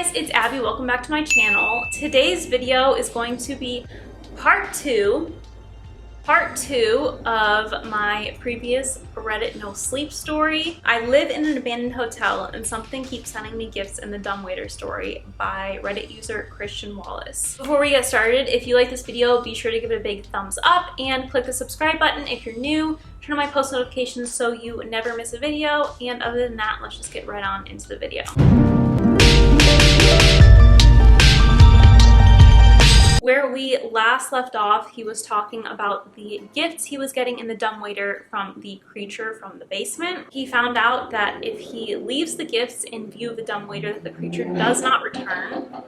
guys, it's Abby. Welcome back to my channel. Today's video is going to be part two of my previous Reddit no sleep story. I live in an abandoned hotel and something keeps sending me gifts in the dumbwaiter story by Reddit user Christian Wallace. Before we get started, if you like this video, be sure to give it a big thumbs up and click the subscribe button if you're new. Turn on my post notifications so you never miss a video. And other than that, let's just get right on into the video. Where we last left off, he was talking about the gifts he was getting in the dumbwaiter from the creature from the basement. He found out that if he leaves the gifts in view of the dumbwaiter, that the creature does not return.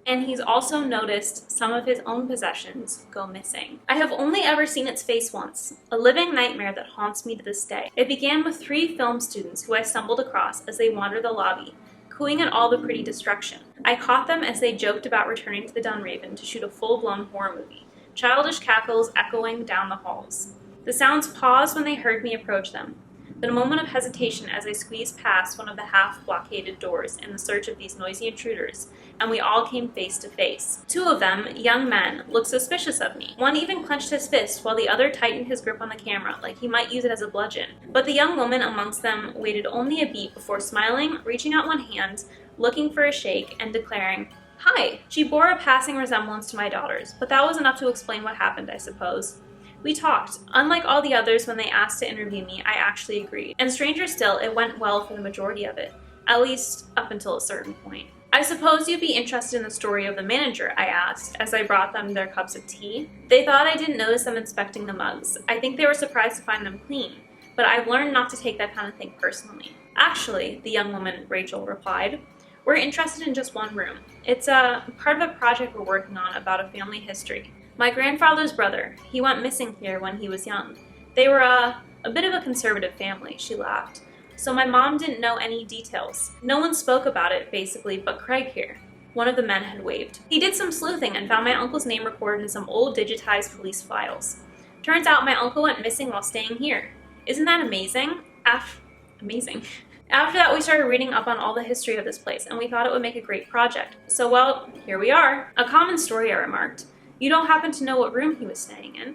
And he's also noticed some of his own possessions go missing. I have only ever seen its face once, a living nightmare that haunts me to this day. It began with 3 film students who I stumbled across as they wandered the lobby, cooing at all the pretty destruction. I caught them as they joked about returning to the Dunraven to shoot a full-blown horror movie, childish cackles echoing down the halls. The sounds paused when they heard me approach them, then a moment of hesitation as I squeezed past one of the half-blockaded doors in the search of these noisy intruders, and we all came face to face. 2 of them, young men, looked suspicious of me. One even clenched his fist while the other tightened his grip on the camera like he might use it as a bludgeon. But the young woman amongst them waited only a beat before smiling, reaching out one hand, looking for a shake, and declaring, "Hi." She bore a passing resemblance to my daughters, but that was enough to explain what happened, I suppose. We talked. Unlike all the others when they asked to interview me, I actually agreed. And stranger still, it went well for the majority of it, at least up until a certain point. "I suppose you'd be interested in the story of the manager," I asked, as I brought them their cups of tea. They thought I didn't notice them inspecting the mugs. I think they were surprised to find them clean, but I've learned not to take that kind of thing personally. "Actually," the young woman, Rachel, replied, "we're interested in just one room. It's a part of a project we're working on about a family history. My grandfather's brother, he went missing here when he was young. They were a bit of a conservative family," she laughed. "So my mom didn't know any details. No one spoke about it, basically, but Craig here." One of the men had waved. "He did some sleuthing and found my uncle's name recorded in some old digitized police files. Turns out my uncle went missing while staying here. Isn't that amazing?" Amazing. After that, we started reading up on all the history of this place, and we thought it would make a great project. So, well, here we are. "A common story," I remarked. "You don't happen to know what room he was staying in?"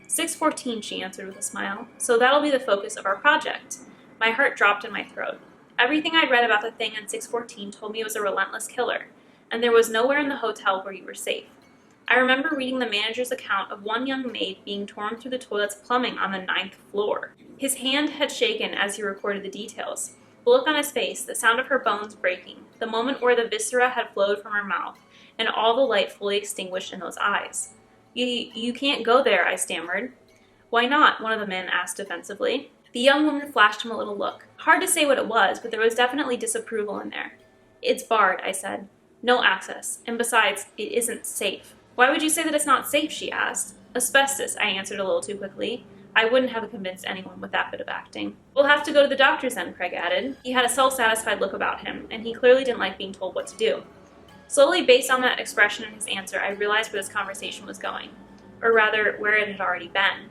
614, she answered with a smile. "So that'll be the focus of our project." My heart dropped in my throat. Everything I'd read about the thing in 614 told me it was a relentless killer, and there was nowhere in the hotel where you were safe. I remember reading the manager's account of one young maid being torn through the toilet's plumbing on the 9th floor. His hand had shaken as he recorded the details. The look on his face, the sound of her bones breaking, the moment where the viscera had flowed from her mouth, and all the light fully extinguished in those eyes. You can't go there," I stammered. "Why not?" one of the men asked defensively. The young woman flashed him a little look. Hard to say what it was, but there was definitely disapproval in there. "It's barred," I said. "No access. And besides, it isn't safe." "Why would you say that it's not safe?" she asked. "Asbestos," I answered a little too quickly. I wouldn't have convinced anyone with that bit of acting. "We'll have to go to the doctor's then," Craig added. He had a self-satisfied look about him, and he clearly didn't like being told what to do. Slowly, based on that expression in his answer, I realized where this conversation was going. Or rather, where it had already been.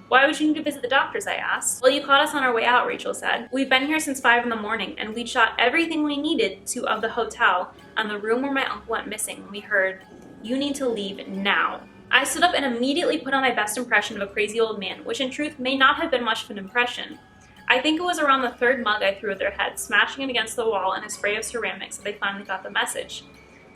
"Why would you need to visit the doctors?" I asked. "Well, you caught us on our way out," Rachel said. "We've been here since 5 in the morning, and we'd shot everything we needed to of the hotel and the room where my uncle went missing when we heard, 'You need to leave now.'" I stood up and immediately put on my best impression of a crazy old man, which in truth may not have been much of an impression. I think it was around the 3rd mug I threw at their head, smashing it against the wall in a spray of ceramics that they finally got the message.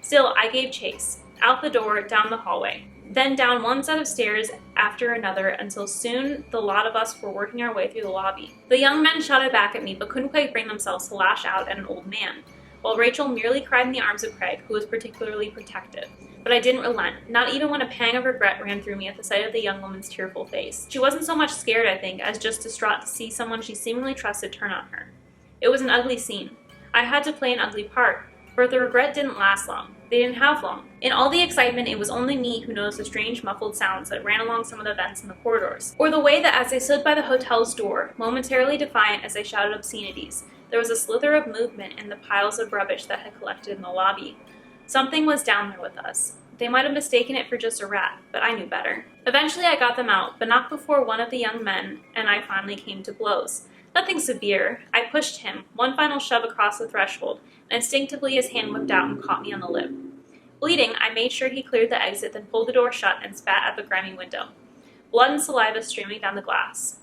Still, I gave chase. Out the door, down the hallway. Then down one set of stairs after another until soon the lot of us were working our way through the lobby. The young men shouted back at me but couldn't quite bring themselves to lash out at an old man, while Rachel merely cried in the arms of Craig, who was particularly protective. But I didn't relent, not even when a pang of regret ran through me at the sight of the young woman's tearful face. She wasn't so much scared, I think, as just distraught to see someone she seemingly trusted turn on her. It was an ugly scene. I had to play an ugly part, but the regret didn't last long. They didn't have long. In all the excitement, it was only me who noticed the strange muffled sounds that ran along some of the vents in the corridors, or the way that as I stood by the hotel's door, momentarily defiant as I shouted obscenities, there was a slither of movement in the piles of rubbish that had collected in the lobby. Something was down there with us. They might have mistaken it for just a rat, but I knew better. Eventually I got them out, but not before one of the young men and I finally came to blows. Nothing severe. I pushed him, one final shove across the threshold, and instinctively his hand whipped out and caught me on the lip. Bleeding, I made sure he cleared the exit, then pulled the door shut and spat at the grimy window. Blood and saliva streaming down the glass.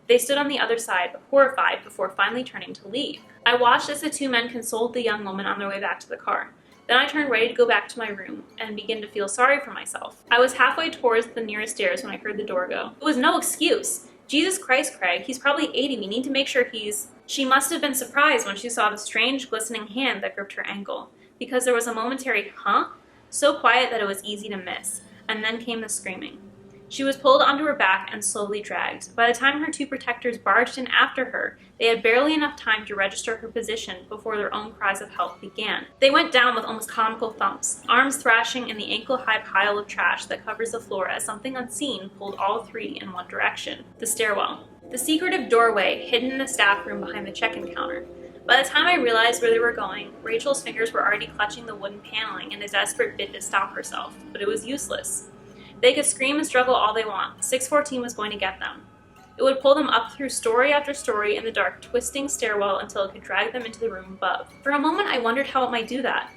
They stood on the other side, horrified, before finally turning to leave. I watched as the two men consoled the young woman on their way back to the car. Then I turned ready to go back to my room and begin to feel sorry for myself. I was halfway towards the nearest stairs when I heard the door go. It was no excuse. Jesus Christ, Craig, he's probably 80. We need to make sure he's... She must have been surprised when she saw the strange, glistening hand that gripped her ankle, because there was a momentary huh? So quiet that it was easy to miss, and then came the screaming. She was pulled onto her back and slowly dragged. By the time her two protectors barged in after her, they had barely enough time to register her position before their own cries of help began. They went down with almost comical thumps, arms thrashing in the ankle-high pile of trash that covers the floor as something unseen pulled all three in one direction: the stairwell. The secretive doorway hidden in the staff room behind the check-in counter. By the time I realized where they were going, Rachel's fingers were already clutching the wooden paneling in a desperate bid to stop herself, but it was useless. They could scream and struggle all they want. 614 was going to get them. It would pull them up through story after story in the dark, twisting stairwell until it could drag them into the room above. For a moment, I wondered how it might do that.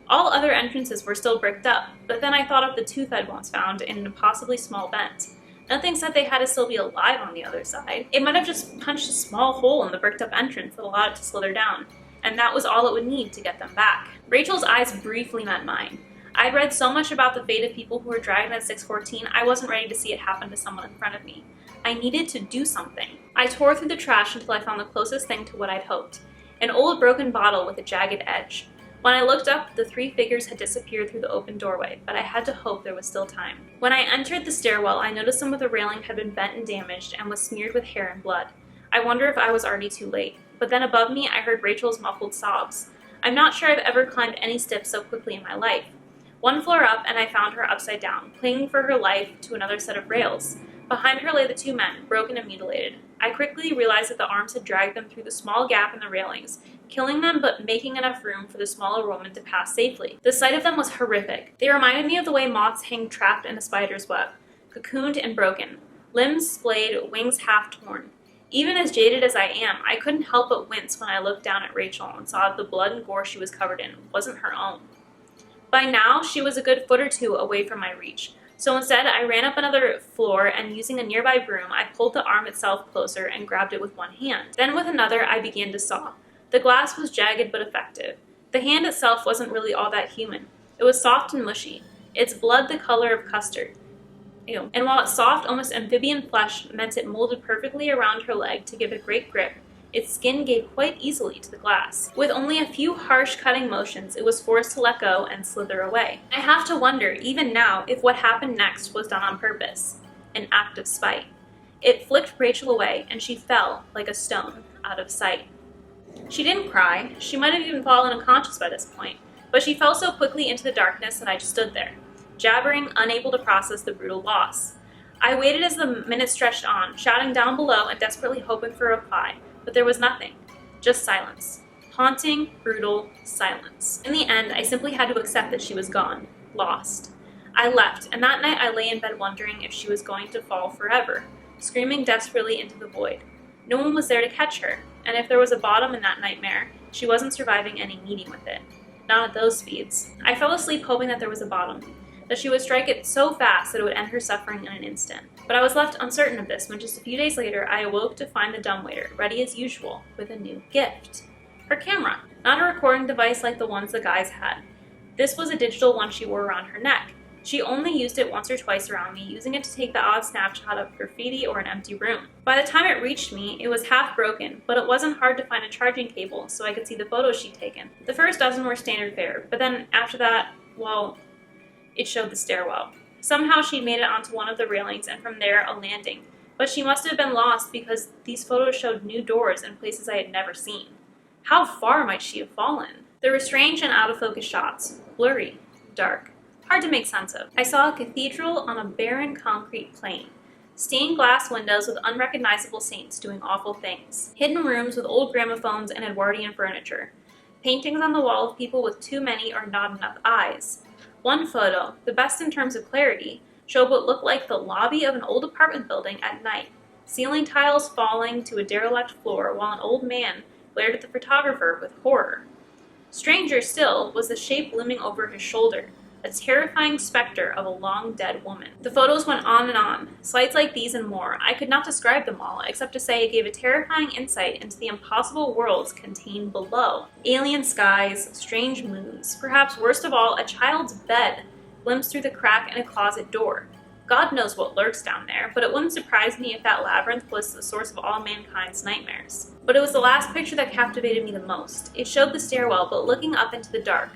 All other entrances were still bricked up, but then I thought of the tooth I'd once found in a possibly small vent. Nothing said they had to still be alive on the other side. It might have just punched a small hole in the bricked up entrance that allowed it to slither down, and that was all it would need to get them back. Rachel's eyes briefly met mine. I'd read so much about the fate of people who were dragged at 614, I wasn't ready to see it happen to someone in front of me. I needed to do something. I tore through the trash until I found the closest thing to what I'd hoped: an old broken bottle with a jagged edge. When I looked up, the three figures had disappeared through the open doorway, but I had to hope there was still time. When I entered the stairwell, I noticed some of the railing had been bent and damaged and was smeared with hair and blood. I wonder if I was already too late. But then above me, I heard Rachel's muffled sobs. I'm not sure I've ever climbed any steps so quickly in my life. One floor up, and I found her upside down, clinging for her life to another set of rails. Behind her lay the two men, broken and mutilated. I quickly realized that the arms had dragged them through the small gap in the railings, killing them but making enough room for the smaller woman to pass safely. The sight of them was horrific. They reminded me of the way moths hang trapped in a spider's web, cocooned and broken, limbs splayed, wings half torn. Even as jaded as I am, I couldn't help but wince when I looked down at Rachel and saw that the blood and gore she was covered in wasn't her own. By now, she was a good foot or two away from my reach, so instead I ran up another floor and using a nearby broom, I pulled the arm itself closer and grabbed it with one hand. Then with another, I began to saw. The glass was jagged but effective. The hand itself wasn't really all that human. It was soft and mushy, its blood the color of custard. Ew. And while its soft, almost amphibian flesh meant it molded perfectly around her leg to give it great grip, its skin gave quite easily to the glass. With only a few harsh cutting motions, it was forced to let go and slither away. I have to wonder, even now, if what happened next was done on purpose, an act of spite. It flicked Rachel away, and she fell, like a stone, out of sight. She didn't cry. She might have even fallen unconscious by this point, but she fell so quickly into the darkness that I just stood there, jabbering, unable to process the brutal loss. I waited as the minutes stretched on, shouting down below and desperately hoping for a reply. But there was nothing. Just silence. Haunting, brutal silence. In the end, I simply had to accept that she was gone. Lost. I left, and that night I lay in bed wondering if she was going to fall forever, screaming desperately into the void. No one was there to catch her, and if there was a bottom in that nightmare, she wasn't surviving any meeting with it. Not at those speeds. I fell asleep hoping that there was a bottom, that she would strike it so fast that it would end her suffering in an instant. But I was left uncertain of this when just a few days later I awoke to find the dumbwaiter, ready as usual, with a new gift. Her camera. Not a recording device like the ones the guys had. This was a digital one she wore around her neck. She only used it once or twice around me, using it to take the odd snapshot of graffiti or an empty room. By the time it reached me, it was half broken, but it wasn't hard to find a charging cable so I could see the photos she'd taken. The first dozen were standard fare, but then after that, well, it showed the stairwell. Somehow she'd made it onto one of the railings and from there a landing, but she must have been lost because these photos showed new doors and places I had never seen. How far might she have fallen? There were strange and out-of-focus shots, blurry, dark, hard to make sense of. I saw a cathedral on a barren concrete plain, stained glass windows with unrecognizable saints doing awful things, hidden rooms with old gramophones and Edwardian furniture, paintings on the wall of people with too many or not enough eyes. One photo, the best in terms of clarity, showed what looked like the lobby of an old apartment building at night. ceiling tiles falling to a derelict floor while an old man glared at the photographer with horror. Stranger still was the shape looming over his shoulder, a terrifying specter of a long-dead woman. The photos went on and on. Slides like these and more. I could not describe them all, except to say it gave a terrifying insight into the impossible worlds contained below. Alien skies, strange moons, perhaps worst of all, a child's bed glimpsed through the crack in a closet door. God knows what lurks down there, but it wouldn't surprise me if that labyrinth was the source of all mankind's nightmares. But it was the last picture that captivated me the most. It showed the stairwell, but looking up into the dark.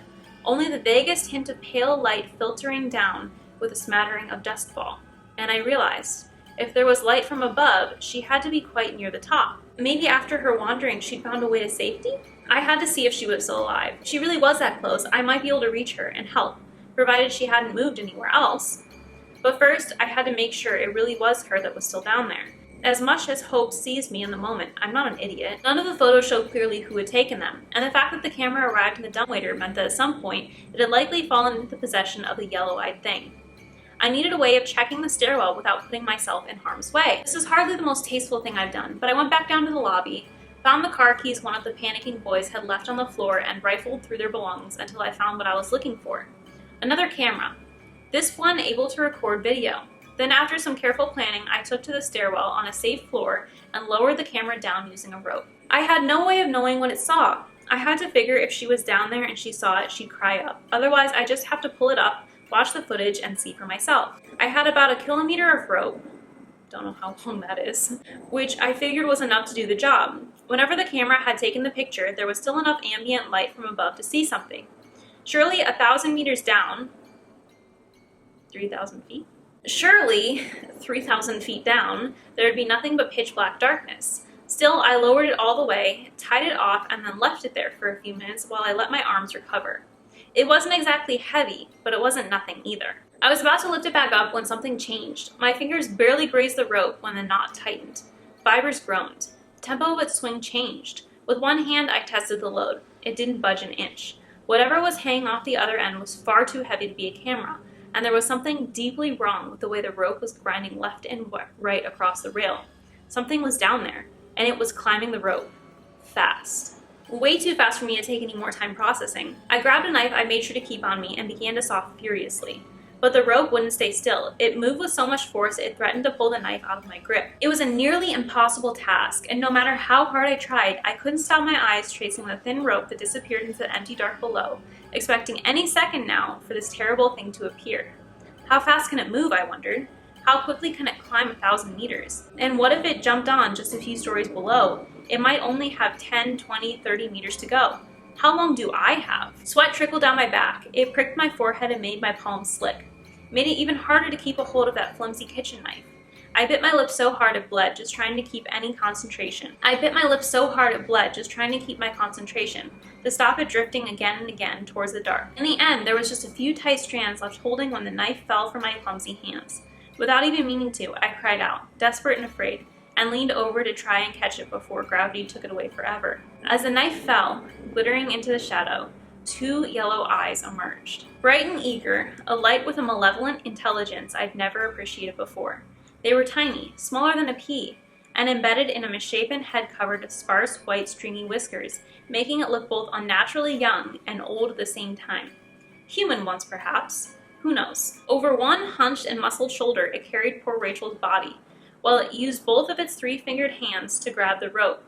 Only the vaguest hint of pale light filtering down with a smattering of dustfall. And I realized, if there was light from above, she had to be quite near the top. Maybe after her wandering, she'd found a way to safety? I had to see if she was still alive. If she really was that close, I might be able to reach her and help, provided she hadn't moved anywhere else. But first, I had to make sure it really was her that was still down there. As much as hope seized me in the moment, I'm not an idiot. None of the photos showed clearly who had taken them, and the fact that the camera arrived in the dumbwaiter meant that at some point it had likely fallen into the possession of the yellow-eyed thing. I needed a way of checking the stairwell without putting myself in harm's way. This is hardly the most tasteful thing I've done, but I went back down to the lobby, found the car keys one of the panicking boys had left on the floor, and rifled through their belongings until I found what I was looking for. Another camera. This one able to record video. Then after some careful planning, I took to the stairwell on a safe floor and lowered the camera down using a rope. I had no way of knowing what it saw. I had to figure if she was down there and she saw it, she'd cry up. Otherwise, I just have to pull it up, watch the footage, and see for myself. I had about 1 kilometer of rope, don't know how long that is, which I figured was enough to do the job. Whenever the camera had taken the picture, there was still enough ambient light from above to see something. Surely 1,000 meters down, 3,000 feet? Surely, 3,000 feet down, there would be nothing but pitch black darkness. Still, I lowered it all the way, tied it off, and then left it there for a few minutes while I let my arms recover. It wasn't exactly heavy, but it wasn't nothing either. I was about to lift it back up when something changed. My fingers barely grazed the rope when the knot tightened. Fibers groaned. The tempo of its swing changed. With one hand, I tested the load. It didn't budge an inch. Whatever was hanging off the other end was far too heavy to be a camera, and there was something deeply wrong with the way the rope was grinding left and right across the rail. Something was down there, and it was climbing the rope. Fast. Way too fast for me to take any more time processing. I grabbed a knife I made sure to keep on me and began to saw furiously. But the rope wouldn't stay still. It moved with so much force it threatened to pull the knife out of my grip. It was a nearly impossible task, and no matter how hard I tried, I couldn't stop my eyes tracing the thin rope that disappeared into the empty dark below, expecting any second now for this terrible thing to appear. How fast can it move, I wondered? How quickly can it climb 1,000 meters? And what if it jumped on just a few stories below? It might only have 10, 20, 30 meters to go. How long do I have? Sweat trickled down my back. It pricked my forehead and made my palms slick. It made it even harder to keep a hold of that flimsy kitchen knife. I bit my lip so hard it bled, just trying to keep any concentration. To stop it drifting again and again towards the dark. In the end, there was just a few tight strands left holding when the knife fell from my clumsy hands. Without even meaning to, I cried out, desperate and afraid, and leaned over to try and catch it before gravity took it away forever. As the knife fell, glittering into the shadow, 2 yellow eyes emerged. Bright and eager, alight with a malevolent intelligence I'd never appreciated before. They were tiny, smaller than a pea, and embedded in a misshapen head covered with sparse, white, stringy whiskers, making it look both unnaturally young and old at the same time. Human ones, perhaps. Who knows? Over one hunched and muscled shoulder, it carried poor Rachel's body, while it used both of its 3-fingered hands to grab the rope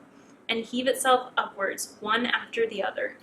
and heave itself upwards, one after the other.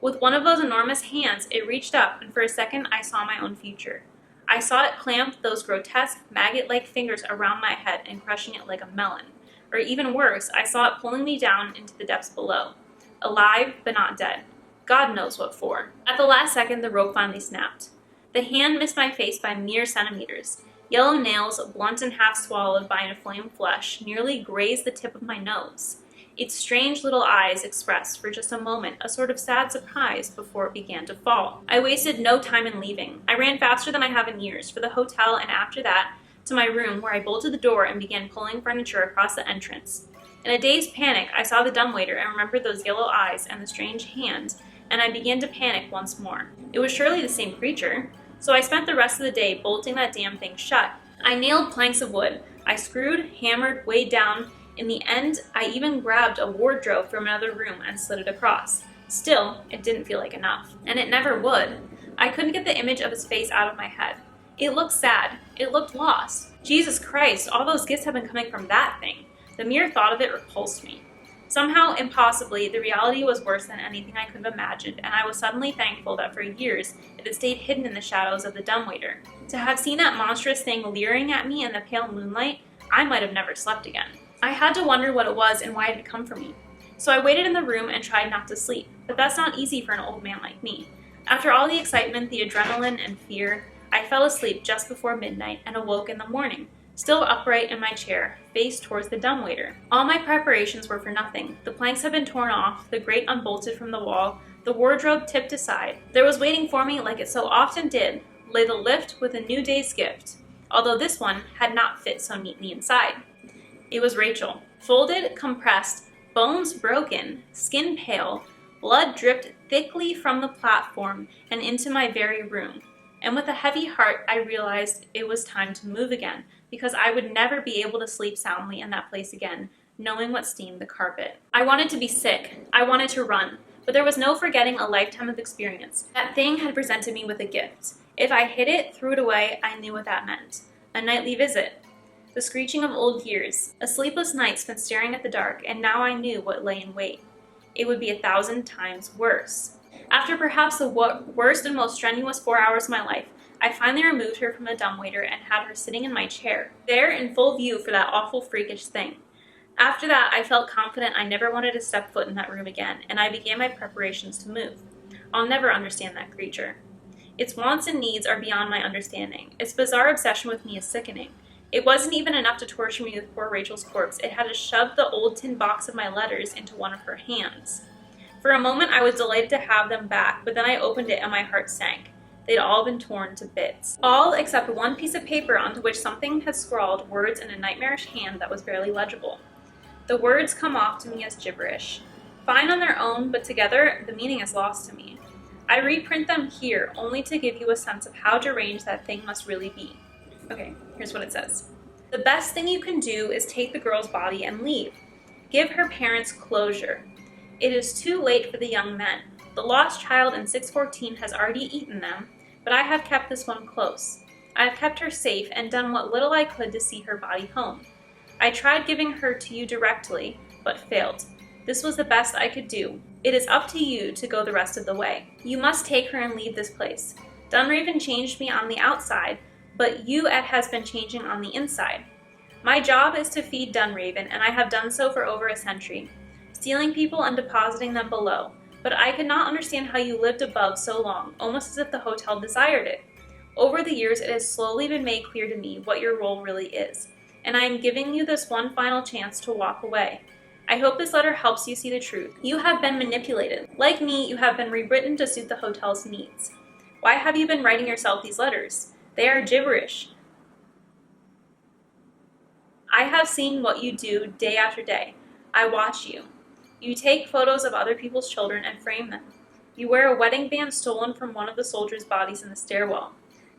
With one of those enormous hands, it reached up, and for a second I saw my own future. I saw it clamp those grotesque, maggot-like fingers around my head and crushing it like a melon. Or even worse, I saw it pulling me down into the depths below. Alive, but not dead. God knows what for. At the last second, the rope finally snapped. The hand missed my face by mere centimeters. Yellow nails, blunt and half swallowed by inflamed flesh, nearly grazed the tip of my nose. Its strange little eyes expressed for just a moment a sort of sad surprise before it began to fall. I wasted no time in leaving. I ran faster than I have in years, for the hotel, and after that, to my room, where I bolted the door and began pulling furniture across the entrance. In a dazed panic, I saw the dumbwaiter and remembered those yellow eyes and the strange hand, and I began to panic once more. It was surely the same creature, so I spent the rest of the day bolting that damn thing shut, I nailed planks of wood. I screwed, hammered, weighed down. In the end, I even grabbed a wardrobe from another room and slid it across. Still, it didn't feel like enough. And it never would. I couldn't get the image of his face out of my head. It looked sad. It looked lost. Jesus Christ, all those gifts have been coming from that thing. The mere thought of it repulsed me. Somehow, impossibly, the reality was worse than anything I could have imagined, and I was suddenly thankful that for years it had stayed hidden in the shadows of the dumbwaiter. To have seen that monstrous thing leering at me in the pale moonlight, I might have never slept again. I had to wonder what it was and why it had come for me. So I waited in the room and tried not to sleep, but that's not easy for an old man like me. After all the excitement, the adrenaline, and fear, I fell asleep just before midnight and awoke in the morning, still upright in my chair, face towards the dumbwaiter. All my preparations were for nothing. The planks had been torn off, the grate unbolted from the wall, the wardrobe tipped aside. There was waiting for me, like it so often did, lay the lift with a new day's gift, although this one had not fit so neatly inside. It was Rachel. Folded, compressed, bones broken, skin pale, blood dripped thickly from the platform and into my very room. And with a heavy heart, I realized it was time to move again, because I would never be able to sleep soundly in that place again, knowing what steamed the carpet. I wanted to be sick. I wanted to run. But there was no forgetting a lifetime of experience. That thing had presented me with a gift. If I hid it, threw it away, I knew what that meant. A nightly visit. The screeching of old years. A sleepless night spent staring at the dark, and now I knew what lay in wait. It would be 1,000 times worse. After perhaps the worst and most strenuous 4 hours of my life, I finally removed her from the dumbwaiter and had her sitting in my chair, there in full view for that awful freakish thing. After that, I felt confident I never wanted to step foot in that room again, and I began my preparations to move. I'll never understand that creature. Its wants and needs are beyond my understanding. Its bizarre obsession with me is sickening. It wasn't even enough to torture me with poor Rachel's corpse. It had to shove the old tin box of my letters into one of her hands. For a moment, I was delighted to have them back, but then I opened it and my heart sank. They'd all been torn to bits. All except one piece of paper onto which something had scrawled words in a nightmarish hand that was barely legible. The words come off to me as gibberish. Fine on their own, but together, the meaning is lost to me. I reprint them here only to give you a sense of how deranged that thing must really be. Okay, here's what it says. The best thing you can do is take the girl's body and leave. Give her parents closure. It is too late for the young men. The lost child in 614 has already eaten them, but I have kept this one close. I have kept her safe and done what little I could to see her body home. I tried giving her to you directly, but failed. This was the best I could do. It is up to you to go the rest of the way. You must take her and leave this place. Dunraven changed me on the outside, but you has been changing on the inside. My job is to feed Dunraven, and I have done so for over a century, stealing people and depositing them below. But I could not understand how you lived above so long, almost as if the hotel desired it. Over the years, it has slowly been made clear to me what your role really is, and I am giving you this one final chance to walk away. I hope this letter helps you see the truth. You have been manipulated. Like me, you have been rewritten to suit the hotel's needs. Why have you been writing yourself these letters? They are gibberish. I have seen what you do day after day. I watch you. You take photos of other people's children and frame them. You wear a wedding band stolen from one of the soldiers' bodies in the stairwell.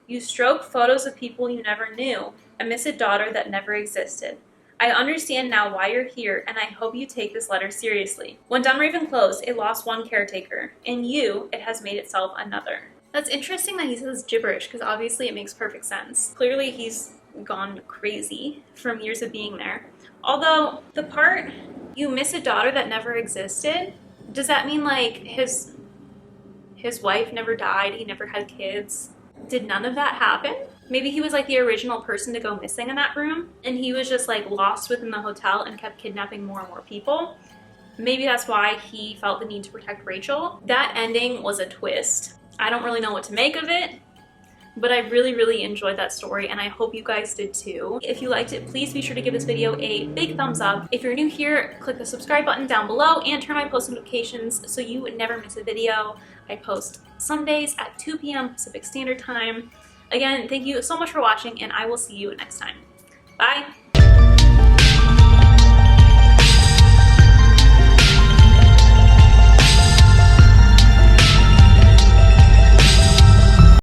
You stroke photos of people you never knew and miss a daughter that never existed. I understand now why you're here, and I hope you take this letter seriously. When Dunraven closed, it lost one caretaker. In you, it has made itself another. That's interesting that he says gibberish, because obviously it makes perfect sense. Clearly he's gone crazy from years of being there. Although, the part, you miss a daughter that never existed, does that mean like his wife never died, he never had kids? Did none of that happen? Maybe he was like the original person to go missing in that room, and he was just like lost within the hotel and kept kidnapping more and more people. Maybe that's why he felt the need to protect Rachel. That ending was a twist. I don't really know what to make of it, but I really enjoyed that story, and I hope you guys did too. If you liked it, please be sure to give this video a big thumbs up. If you're new here, click the subscribe button down below and turn on my post notifications so you never miss a video. I post Sundays at 2 p.m. Pacific Standard Time. Again, thank you so much for watching, and I will see you next time. Bye!